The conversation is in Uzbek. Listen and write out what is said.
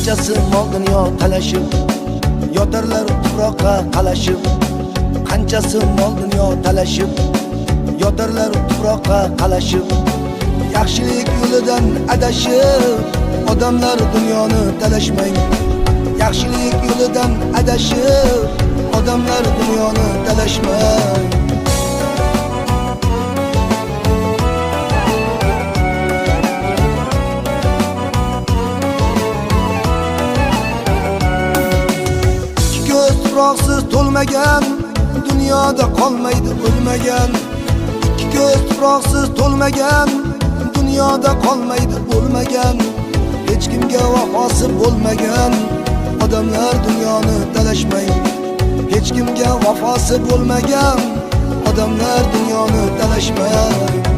qanchasi mol dunyo talashib, yotarlar tuproqqa qalashib. Qanchasi mol dunyo talashib, yotarlar tuproqqa qalashib. Yaxshilik yo'lidan adashib, odamlar dunyoni talashmang. Yaxshilik yo'lidan adashib, odamlar dunyoni talashmang. Tuproqsiz to'lmagan dunyoda qolmaydi o'lmagan. Ikki ko'z tuproqsiz to'lmagan dunyoda qolmaydi o'lmagan. Hech kimga vafosi bo'lmagan odamlar dunyoni talashmaydi. Hech kimga vafosi bo'lmagan odamlar dunyoni talashmaydi.